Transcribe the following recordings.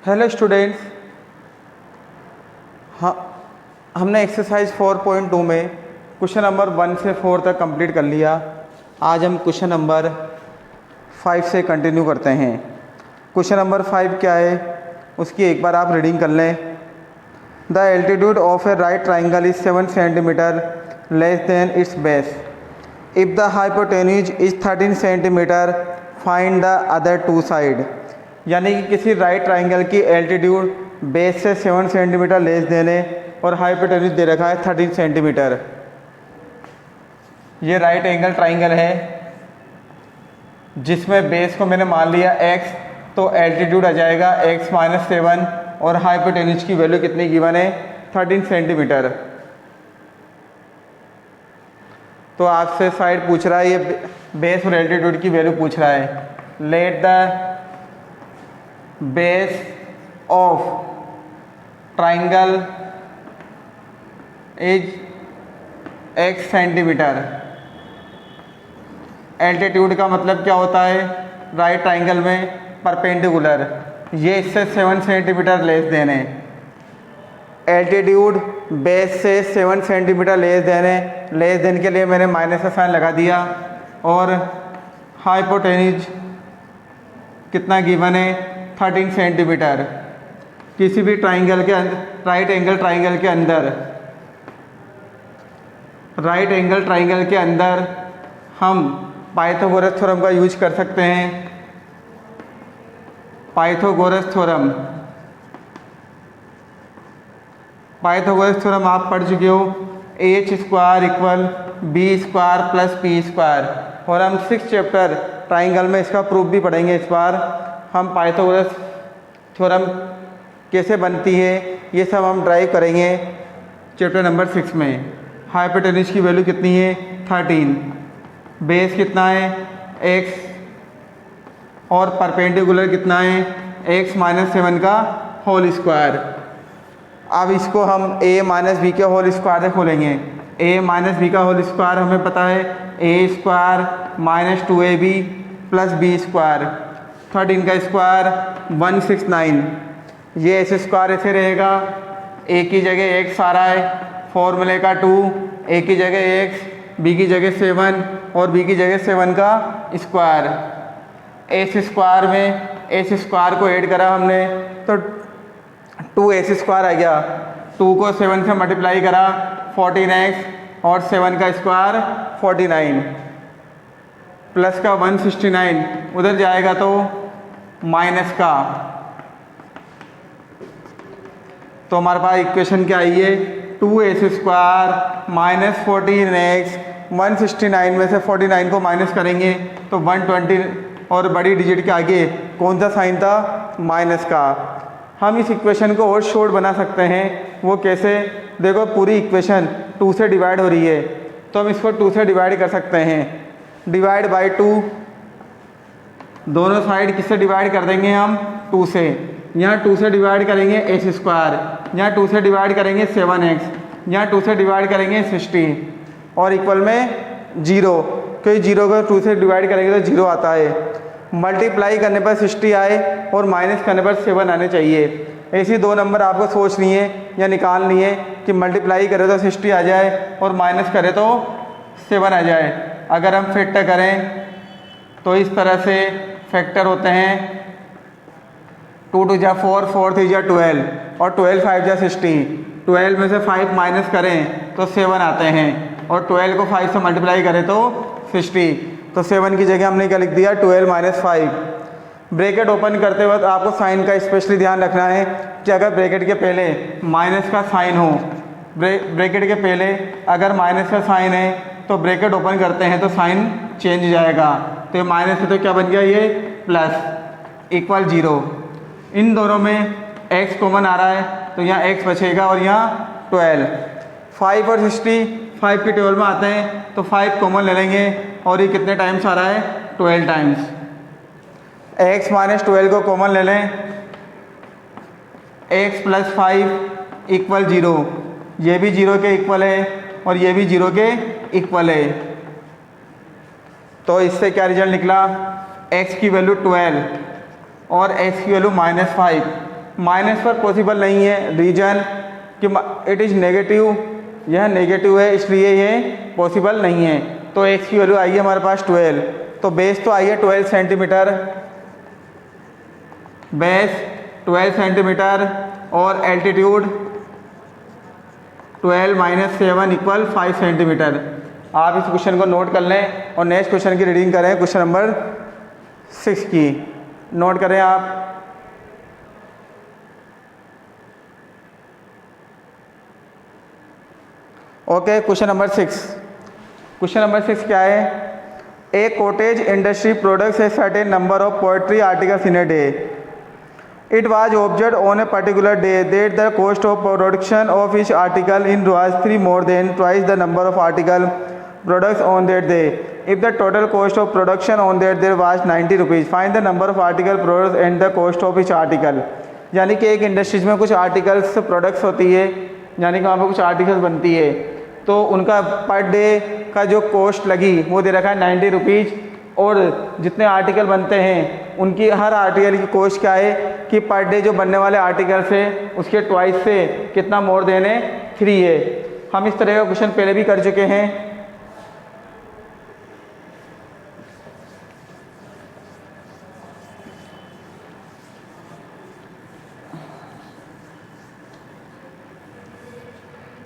Hello students, हाँ, हमने exercise 4.2 में क्वेश्चन नंबर 1 से 4 तक कंप्लीट कर लिया। आज हम क्वेश्चन नंबर 5 से कंटिन्यू करते हैं। क्वेश्चन नंबर 5 क्या है उसकी एक बार आप रीडिंग कर लें। The altitude of a right triangle is 7 centimetre less than its base. If the hypotenuse is 13 centimetre find the other two side. यानी कि किसी राइट ट्राइंगल की एल्टीट्यूड बेस से 7 सेंटीमीटर लेस देने और हाइपोटेन्यूज दे रखा है 13 सेंटीमीटर। ये राइट एंगल ट्राइंगल है जिसमें बेस को मैंने मान लिया x, तो एल्टीट्यूड आ जाएगा x - 7 और हाइपोटेन्यूज की वैल्यू कितनी गिवन है 13 सेंटीमीटर। तो आपसे साइड पूछ रहा है, ये बेस और एल्टीट्यूड की वैल्यू पूछ रहा है। Let the base of triangle is x centimetre. Altitude का मतलब क्या होता है राइट ट्राइंगल में परपेंडिकुलर, ये इससे 7 सेंटीमीटर लेस देने। एल्टीट्यूड बेस से 7 सेंटीमीटर लेस देने के लिए मैंने माइनस का साइन लगा दिया। और हाइपोटेन्यूज कितना गिवन है 13 सेंटीमीटर। किसी भी ट्राइंगल के अंदर राइट एंगल ट्राइंगल के अंदर हम पाइथागोरस थ्योरम का यूज कर सकते हैं। पाइथागोरस थ्योरम आप पढ़ चुके हो, h² = b² + p²। और हम 6th चैप्टर ट्राइंगल में इसका प्रूफ भी पढ़ेंगे। इस बार हम पाइथागोरस थ्योरम कैसे बनती है ये सब हम ड्राइव करेंगे चैप्टर नंबर 6 में। हाइपोटेन्यूज की वैल्यू कितनी है 13, बेस कितना है x और परपेंडिकुलर कितना है x - 7 का होल स्क्वायर। अब इसको हम a - b के होल स्क्वायर से खोलेंगे। a - b का होल स्क्वायर हमें पता है a² - 2ab + b²। 13 का स्क्वायर 169। ये ऐसे स्क्वायर ऐसे रहेगा, a की जगह x आ रहा है, फॉर्मूले का 2, a की जगह x, b की जगह 7 और b की जगह 7 का स्क्वायर। एस स्क्वायर को ऐड करा हमने तो 2s² आ गया। 2 को 7 से मल्टीप्लाई करा 14x और 7 का स्क्वायर 49 प्लस का 169 उधर जाएगा तो माइनस का। तो हमारे पास इक्वेशन क्या आई है 2s² - 14x। 169 में से 49 को माइनस करेंगे तो 120 और बड़ी डिजिट के आगे कौन सा साइन था माइनस का। हम इस इक्वेशन को और शॉर्ट बना सकते हैं। वो कैसे, देखो पूरी इक्वेशन 2 से डिवाइड हो रही है तो हम इसको 2 से डिवाइड कर सकते हैं। डिवाइड बाई 2, दोनों साइड किससे डिवाइड कर देंगे हम 2 से। यहाँ 2 से डिवाइड करेंगे s², यहाँ 2 से डिवाइड करेंगे 7x, यहाँ 2 से डिवाइड करेंगे 60 और इक्वल में 0, क्योंकि 0 को 2 से डिवाइड करेंगे तो 0 आता है। मल्टीप्लाई करने पर 60 आए और माइनस करने पर 7 आने चाहिए। ऐसी दो नंबर आपको सोचनी है या निकालनी है कि मल्टीप्लाई करे तो 60 आ जाए और माइनस करे तो 7 आ जाए। अगर हम फैक्टर करें तो इस तरह से फैक्टर होते हैं 2 × 2 = 4, 4 × 3 = 12 और 12 × 5 = 60। 12 में से 5 माइनस करें तो 7 आते हैं और 12 को 5 से मल्टीप्लाई करें तो 60। तो 7 की जगह हमने क्या लिख दिया 12 - 5। ब्रैकेट ओपन करते वक्त आपको साइन का स्पेशली ध्यान रखना है कि अगर ब्रैकेट के पहले माइनस का साइन हो, ब्रैकेट के पहले अगर माइनस का साइन है तो ब्रैकेट ओपन करते हैं तो साइन चेंज हो जाएगा। तो ये माइनस है तो क्या बन गया ये प्लस इक्वल 0। इन दोनों में x कॉमन आ रहा है तो यहाँ x बचेगा और यहाँ 12। 5 और 60 5 के 12 में आते हैं तो 5 कॉमन ले लेंगे और ये कितने टाइम्स आ रहा है 12 टाइम्स। x - 12 को कॉमन ले लें, x + 5 = 0। ये भी 0 के इक्वल है और ये भी 0 के इक्वल है। तो इससे क्या रिजल्ट निकला x की वैल्यू 12 और x की वैल्यू -5। माइनस पर पॉसिबल नहीं है, रीजन कि इट इज़ नेगेटिव, यह नेगेटिव है इसलिए ये पॉसिबल नहीं है। तो x की वैल्यू आई है हमारे पास 12, तो बेस तो आई है 12 सेंटीमीटर, बेस 12 सेंटीमीटर और एल्टीट्यूड 12 - 7 = 5 सेंटीमीटर। आप इस क्वेश्चन को नोट कर लें और नेक्स्ट क्वेश्चन की रीडिंग करें, क्वेश्चन नंबर 6 की नोट करें आप। Okay, question number 6। Question number 6 क्या है? A cottage industry products a certain number of poetry articles in a day. It was observed on a particular day that the cost of production of each article in was 3 more than twice the number of article products on that day. If the total cost of production on that day was 90 rupees, find the number of article products and the cost of each article. यानी कि एक industries में कुछ articles products होती है, यानी कि वहाँ पर कुछ आर्टिकल्स बनती है, तो उनका पर डे का जो कॉस्ट लगी वो दे रखा है 90 रुपीज़, और जितने आर्टिकल बनते हैं उनकी हर आर्टिकल की कॉस्ट क्या है कि पर डे जो बनने वाले आर्टिकल्स है उसके ट्वाइस से कितना मोर देने 3 है। हम इस तरह का क्वेश्चन पहले भी कर चुके हैं।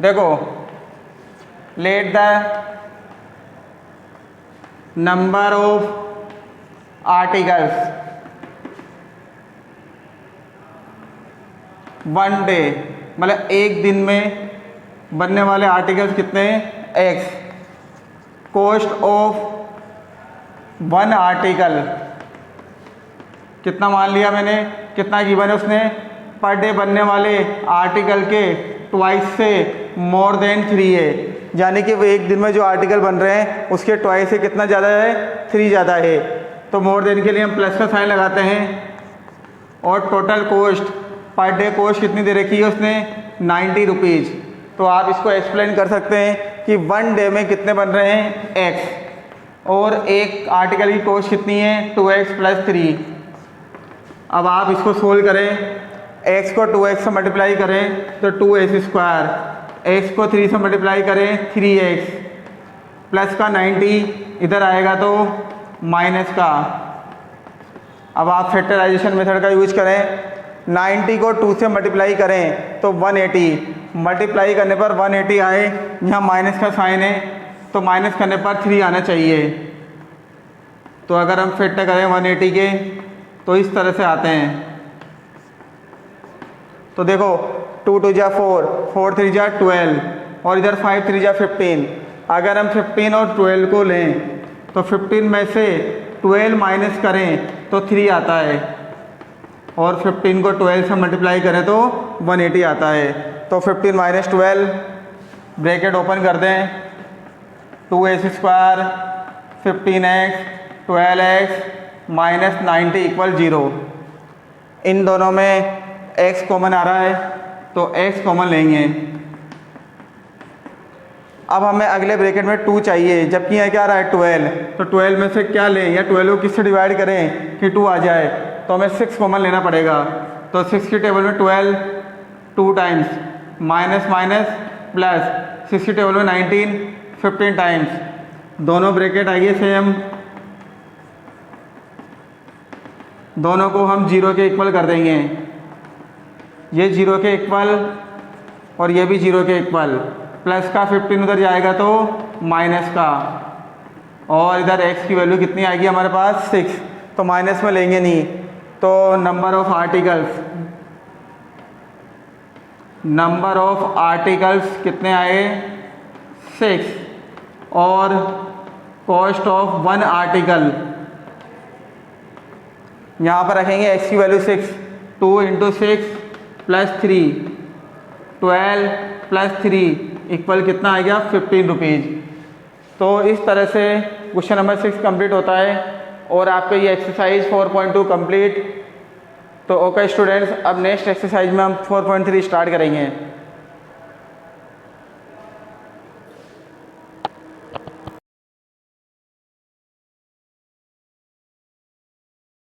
देखो, let the number of articles one day, मतलब एक दिन में बनने वाले आर्टिकल्स कितने हैं? X. Cost of one article कितना मान लिया मैंने, कितना गिवन है उसने? पर डे बनने वाले आर्टिकल के ट्वाइस से मोर देन 3 है, यानी कि वो एक दिन में जो आर्टिकल बन रहे हैं उसके ट्वाइस से कितना ज़्यादा है? 3 ज़्यादा है। तो मोर देन के लिए हम प्लस का साइन लगाते हैं। और total cost, per day cost कितनी दे रखी है उसने? 90 रुपीज़। तो आप इसको एक्सप्लेन कर सकते हैं कि वन डे में कितने बन रहे हैं? एक्स, और एक आर्टिकल की कॉस्ट कितनी है? 2x + 3। अब आप इसको सोल्व करें, x को 2x से मल्टीप्लाई करें तो 2x², x को 3 से मल्टीप्लाई करें 3x, प्लस का 90 इधर आएगा तो माइनस का। अब आप फैक्टराइजेशन मेथड का यूज करें, 90 को 2 से मल्टीप्लाई करें तो 180, मल्टीप्लाई करने पर 180 आए, यहाँ माइनस का साइन है तो माइनस करने पर 3 आना चाहिए। तो अगर हम फैक्टर करें 180 के तो इस तरह से आते हैं। तो देखो 2 × 2 = 4, 4 × 3 = 12, और इधर 5 × 3 = 15। अगर हम 15 और 12 को लें तो 15 में से 12 माइनस करें तो 3 आता है, और 15 को 12 से मल्टीप्लाई करें तो 180 आता है। तो 15 - 12 ब्रैकेट ओपन कर दें, 2x² 15x 12x -90 = 0। इन दोनों में x कॉमन आ रहा है तो x कॉमन लेंगे। अब हमें अगले ब्रैकेट में 2 चाहिए, जबकि यहाँ क्या आ रहा है 12, तो 12 में से क्या लें, या 12 को किससे डिवाइड करें कि 2 आ जाए, तो हमें 6 कॉमन लेना पड़ेगा। तो 6 की टेबल में 12 2 टाइम्स, माइनस माइनस प्लस, 6 की टेबल में 19 15 टाइम्स, दोनों ब्रैकेट आइए सेम, दोनों को हम 0 के इक्वल कर देंगे। ये 0 के इक्वल और ये भी 0 के इक्वल, प्लस का 15 उधर जाएगा तो माइनस का, और इधर x की वैल्यू कितनी आएगी हमारे पास? 6, तो माइनस में लेंगे नहीं। तो नंबर ऑफ आर्टिकल्स कितने आए? 6, और कॉस्ट ऑफ वन आर्टिकल यहाँ पर रखेंगे x की वैल्यू 6, 2 × 6 + 3, 12 + 3 इक्वल कितना आ गया? 15 रुपीज़। तो इस तरह से क्वेश्चन नंबर 6 कंप्लीट होता है, और आपका ये एक्सरसाइज 4.2 कंप्लीट। तो ओके स्टूडेंट्स, अब नेक्स्ट एक्सरसाइज में हम 4.3 स्टार्ट करेंगे।